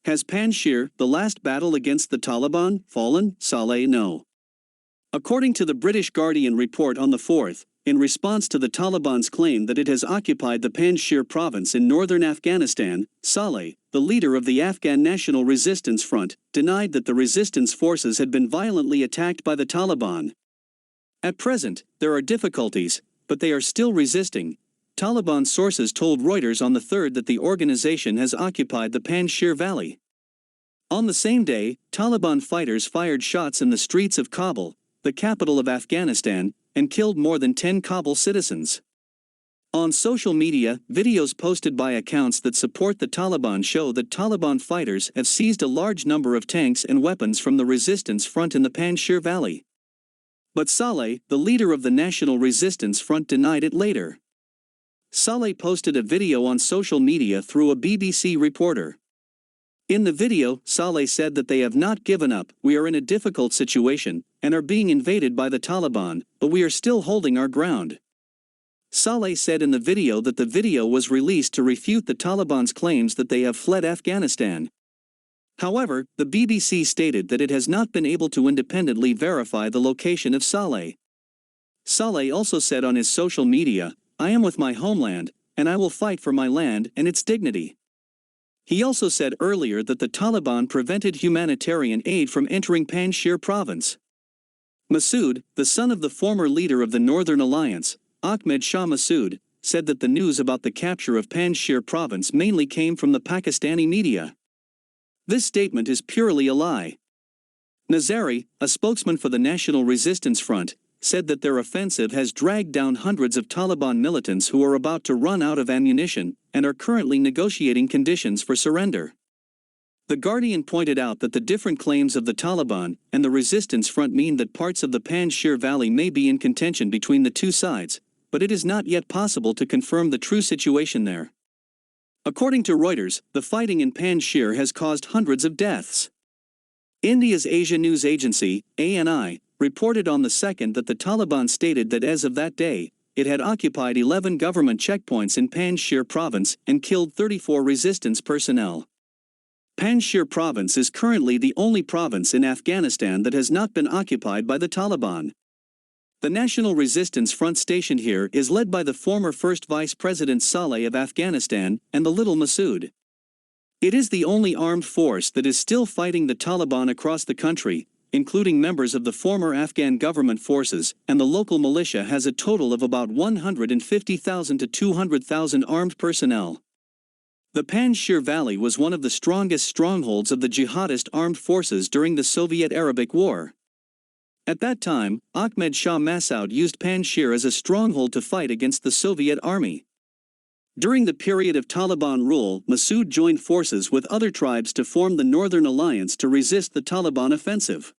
Has Panjshir, the last battle against the Taliban, fallen? Saleh, no. According to the British Guardian report on the 4th, in response to the Taliban's claim that it has occupied the Panjshir province in northern Afghanistan, Saleh, the leader of the Afghan National Resistance Front, denied that the resistance forces had been violently attacked by the Taliban. At present, there are difficulties, but they are still resisting. Taliban sources told Reuters on the 3rd that the organization has occupied the Panjshir Valley. On the same day, Taliban fighters fired shots in the streets of Kabul, the capital of Afghanistan, and killed more than 10 Kabul citizens. On social media, videos posted by accounts that support the Taliban show that Taliban fighters have seized a large number of tanks and weapons from the resistance front in the Panjshir Valley. But Saleh, the leader of the National Resistance Front, denied it later. Saleh posted a video on social media through a BBC reporter. In the video, Saleh said that they have not given up, we are in a difficult situation, and are being invaded by the Taliban, but we are still holding our ground. Saleh said in the video that the video was released to refute the Taliban's claims that they have fled Afghanistan. However, the BBC stated that it has not been able to independently verify the location of Saleh. Saleh also said on his social media, I am with my homeland, and I will fight for my land and its dignity. He also said earlier that the Taliban prevented humanitarian aid from entering Panjshir province. Massoud, the son of the former leader of the Northern Alliance, Ahmed Shah Massoud, said that the news about the capture of Panjshir province mainly came from the Pakistani media. This statement is purely a lie. Nazari, a spokesman for the National Resistance Front, said that their offensive has dragged down hundreds of Taliban militants who are about to run out of ammunition and are currently negotiating conditions for surrender. The Guardian pointed out that the different claims of the Taliban and the resistance front mean that parts of the Panjshir Valley may be in contention between the two sides, but it is not yet possible to confirm the true situation there. According to Reuters, the fighting in Panjshir has caused hundreds of deaths. India's Asia News Agency, ANI, reported on the 2nd that the Taliban stated that as of that day, it had occupied 11 government checkpoints in Panjshir province and killed 34 resistance personnel. Panjshir province is currently the only province in Afghanistan that has not been occupied by the Taliban. The National Resistance Front stationed here is led by the former First Vice President Saleh of Afghanistan and the little Massoud. It is the only armed force that is still fighting the Taliban across the country, including members of the former Afghan government forces, and the local militia has a total of about 150,000 to 200,000 armed personnel. The Panjshir Valley was one of the strongest strongholds of the jihadist armed forces during the Soviet-Arabic War. At that time, Ahmed Shah Massoud used Panjshir as a stronghold to fight against the Soviet army. During the period of Taliban rule, Massoud joined forces with other tribes to form the Northern Alliance to resist the Taliban offensive.